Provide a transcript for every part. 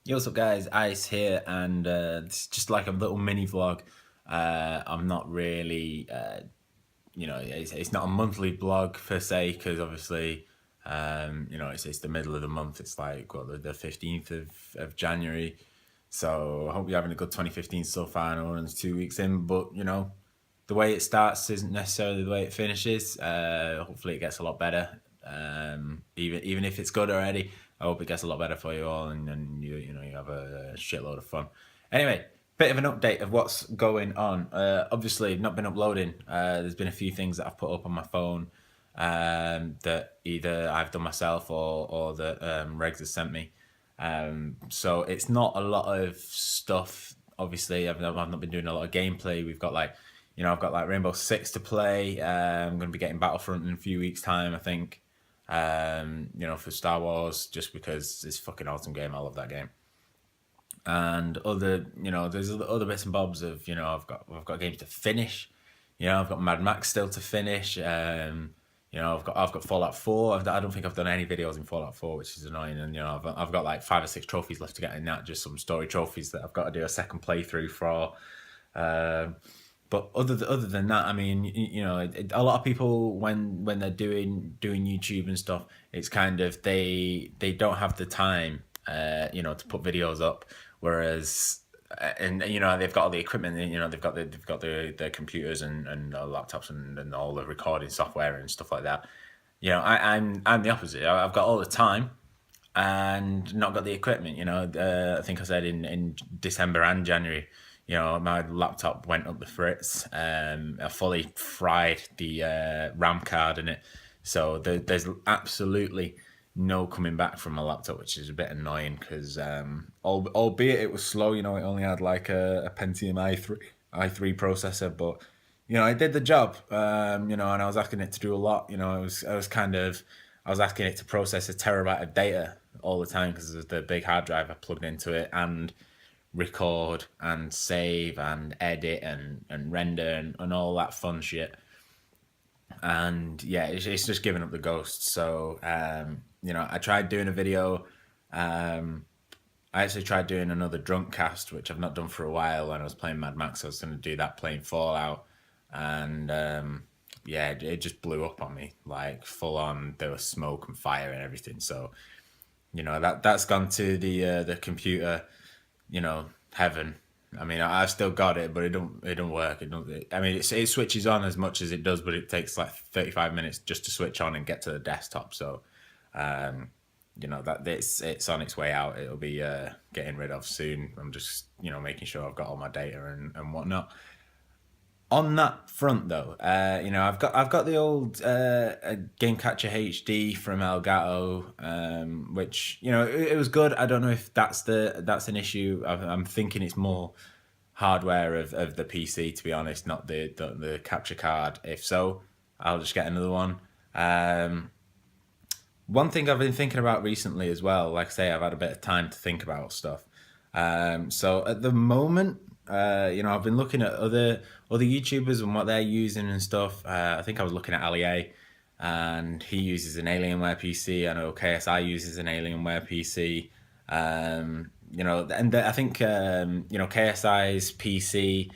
Yo, what's up, guys? Ice here, and it's just like a little mini vlog. I'm not really, it's not a monthly vlog per se, because obviously, it's the middle of the month. It's like what the 15th of January. So I hope you're having a good 2015 so far. I know we're only 2 weeks in, but the way it starts isn't necessarily the way it finishes. Hopefully, it gets a lot better. Even if it's good already, I hope it gets a lot better for you all, and you have a shitload of fun. Anyway, bit of an update of what's going on. Obviously, not been uploading. There's been a few things that I've put up on my phone that either I've done myself or that Regs has sent me. So it's not a lot of stuff. Obviously, I've not been doing a lot of gameplay. I've got like Rainbow Six to play. I'm going to be getting Battlefront in a few weeks' time, I think. For Star Wars, just because it's a fucking awesome game. I love that game. And there's other bits and bobs of, I've got games to finish. I've got Mad Max still to finish. I've got Fallout 4. I don't think I've done any videos in Fallout 4, which is annoying. And I've got like 5 or 6 trophies left to get in that, just some story trophies that I've got to do a second playthrough for. But other than that, I mean, a lot of people when they're doing YouTube and stuff, it's kind of they don't have the time, to put videos up. Whereas, and they've got all the equipment, they've got the computers and laptops and all the recording software and stuff like that. I'm the opposite. I've got all the time and not got the equipment. I think I said in December and January, my laptop went up the fritz. I fully fried the RAM card in it, so there's absolutely no coming back from my laptop, which is a bit annoying because, albeit it was slow, it only had like a Pentium i3 processor, but it did the job. And I was asking it to do a lot. I was asking it to process a terabyte of data all the time because of the big hard drive I plugged into it, and record and save and edit and render and all that fun shit. And yeah, it's just giving up the ghost. So I tried doing a video. I actually tried doing another drunk cast, which I've not done for a while. When I was playing Mad Max, I was going to do that playing Fallout, and it just blew up on me, like full on. There was smoke and fire and everything. So that's gone to the computer, heaven. I mean, I've still got it, but it don't work. I mean, it switches on as much as it does, but it takes like 35 minutes just to switch on and get to the desktop. So, that it's on its way out. It'll be getting rid of soon. I'm just making sure I've got all my data and whatnot. On that front, though, I've got the old Game Catcher HD from Elgato, which it was good. I don't know if that's an issue. I'm thinking it's more hardware of the PC, to be honest, not the capture card. If so, I'll just get another one. One thing I've been thinking about recently as well, like I say, I've had a bit of time to think about stuff. So at the moment, I've been looking at other YouTubers and what they're using and stuff. I think I was looking at Ali, and he uses an Alienware PC. I know KSI uses an Alienware PC. I think KSI's PC.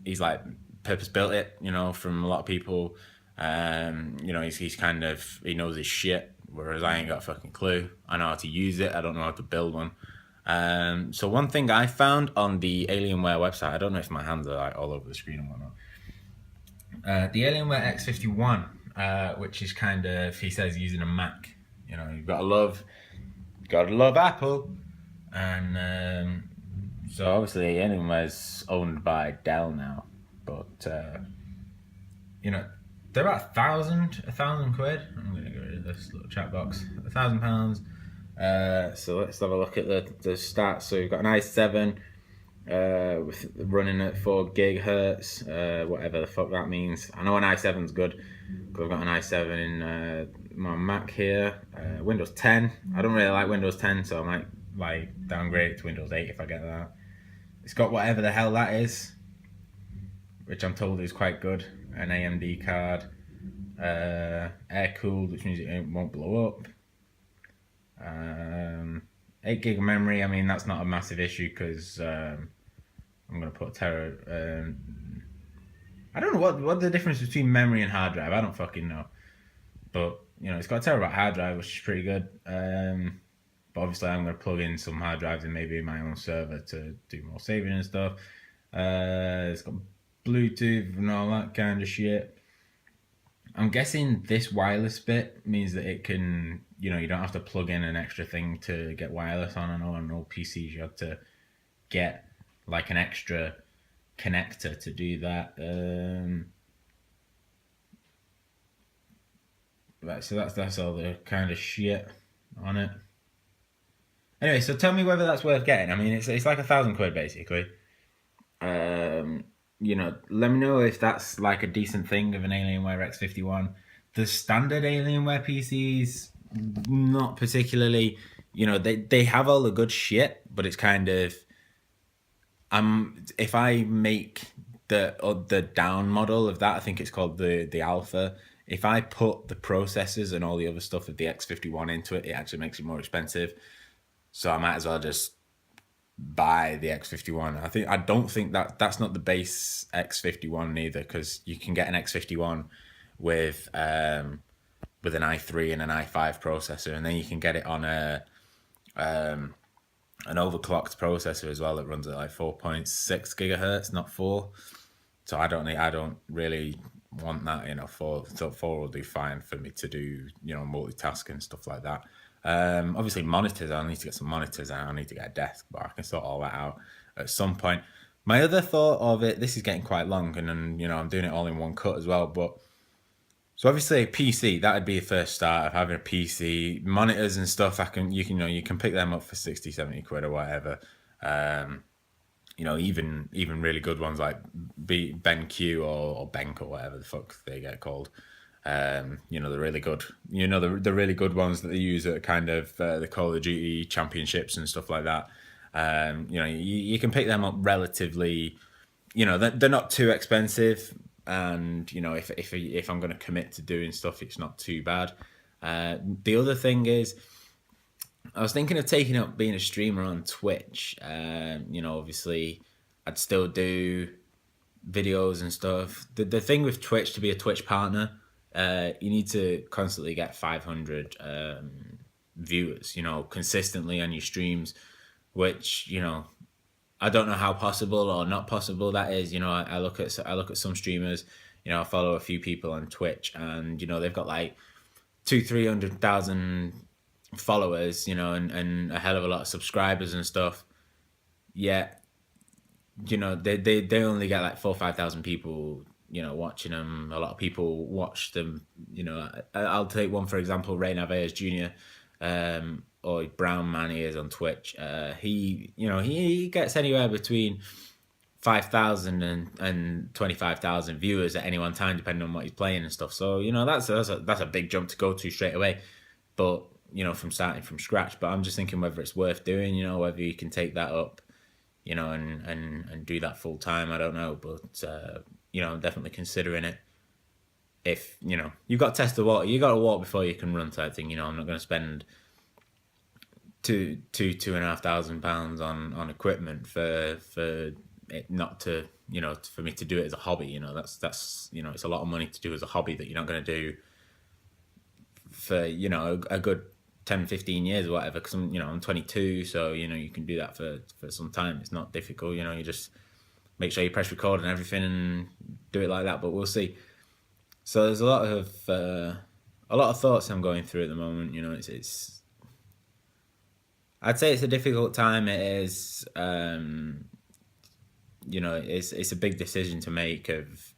He's like purpose built it. From a lot of people. He's kind of, he knows his shit, whereas I ain't got a fucking clue. I know how to use it. I don't know how to build one. So one thing I found on the Alienware website, I don't know if my hands are like all over the screen and whatnot. The Alienware X51, which is kind of, he says, using a Mac. You've gotta love Apple, and so obviously Alienware's owned by Dell now, but they're about £1,000 I'm gonna get rid of this little chat box. £1,000. So let's have a look at the stats. So you've got an i7 with running at 4 gigahertz, whatever the fuck that means. I know an i7's good because I've got an i7 in my Mac here. Windows 10. I don't really like Windows 10, so I might like downgrade it to Windows 8 if I get that. It's got whatever the hell that is, which I'm told is quite good. An AMD card, air cooled, which means it won't blow up. 8 gig of memory. I mean, that's not a massive issue because I'm gonna put I don't know what the difference between memory and hard drive. I don't fucking know. But it's got a terabyte hard drive, which is pretty good. But obviously, I'm gonna plug in some hard drives and maybe my own server to do more saving and stuff. It's got Bluetooth and all that kind of shit. I'm guessing this wireless bit means that it can, you don't have to plug in an extra thing to get wireless on. I know on old PCs you had to get like an extra connector to do that. Right, so that's all the kind of shit on it. Anyway, so tell me whether that's worth getting. I mean, it's like £1,000 basically. Let me know if that's like a decent thing of an Alienware X51. The standard Alienware PCs, not particularly. They have all the good shit, but it's kind of if I make the down model of that, I think it's called the Alpha. If I put the processors and all the other stuff of the X51 into it, it actually makes it more expensive. So I might as well just buy the X51. I don't think that's not the base X51 either, because you can get an X51 with an i3 and an i5 processor, and then you can get it on an overclocked processor as well that runs at like 4.6 gigahertz, not 4. So I don't really want that. 4 will do fine for me to do multitasking and stuff like that. Obviously monitors, I'll need to get some monitors and I'll need to get a desk, but I can sort all that out at some point. My other thought of it, this is getting quite long, and then I'm doing it all in one cut as well, but so obviously a PC, that would be the first start of having a PC. Monitors and stuff, you can pick them up for 60, 70 quid or whatever. Even really good ones like BenQ or Benk or whatever the fuck they get called. The really good, the really good ones that they use at kind of the Call of Duty championships and stuff like that. You can pick them up relatively. They're not too expensive, and if I'm going to commit to doing stuff, it's not too bad. The other thing is, I was thinking of taking up being a streamer on Twitch. Obviously, I'd still do videos and stuff. The thing with Twitch, to be a Twitch partner, you need to constantly get 500 viewers, consistently on your streams, which, I don't know how possible or not possible that is. I look at some streamers, I follow a few people on Twitch, and, they've got like 200,000-300,000 followers, and a hell of a lot of subscribers and stuff. Yet, they only get like 4,000 or 5,000 people, watching them. A lot of people watch them. I'll take one for example, Ray Naveas Jr. Or Brown Man he is on Twitch. He gets anywhere between 5,000 and 25,000 viewers at any one time, depending on what he's playing and stuff. So that's a big jump to go to straight away. But from starting from scratch. But I'm just thinking whether it's worth doing. Whether you can take that up, and do that full time. I don't know, but I'm definitely considering it. If you've got to test the water, you got to walk before you can run type thing. I'm not going to spend £2,500 on equipment for it not to for me to do it as a hobby. That's it's a lot of money to do as a hobby that you're not going to do for a good 10-15 years or whatever, because I'm 22, so you can do that for some time. It's not difficult. You just make sure you press record and everything and do it like that. But we'll see. So there's a lot of thoughts I'm going through at the moment. It's I'd say it's a difficult time. It is it's a big decision to make of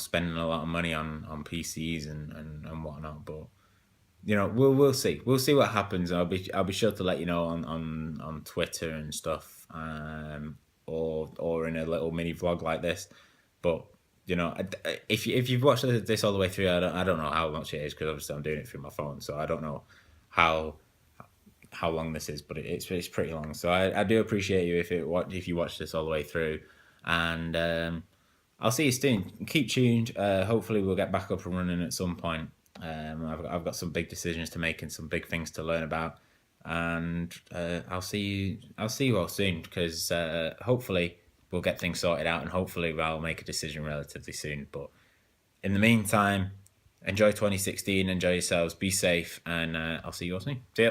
spending a lot of money on PCs and whatnot. But we'll see. We'll see what happens. I'll be sure to let you know on Twitter and stuff, or in a little mini vlog like this. But if you've watched this all the way through, I don't know how much it is, because obviously I'm doing it through my phone, so I don't know how long this is, but it's pretty long. So I do appreciate you if you watch this all the way through, and I'll see you soon. Keep tuned. Hopefully we'll get back up and running at some point. I've got some big decisions to make and some big things to learn about. and I'll see you all soon, because hopefully we'll get things sorted out, and hopefully I'll make a decision relatively soon. But in the meantime, enjoy 2016, enjoy yourselves, be safe, and I'll see you all soon. See ya.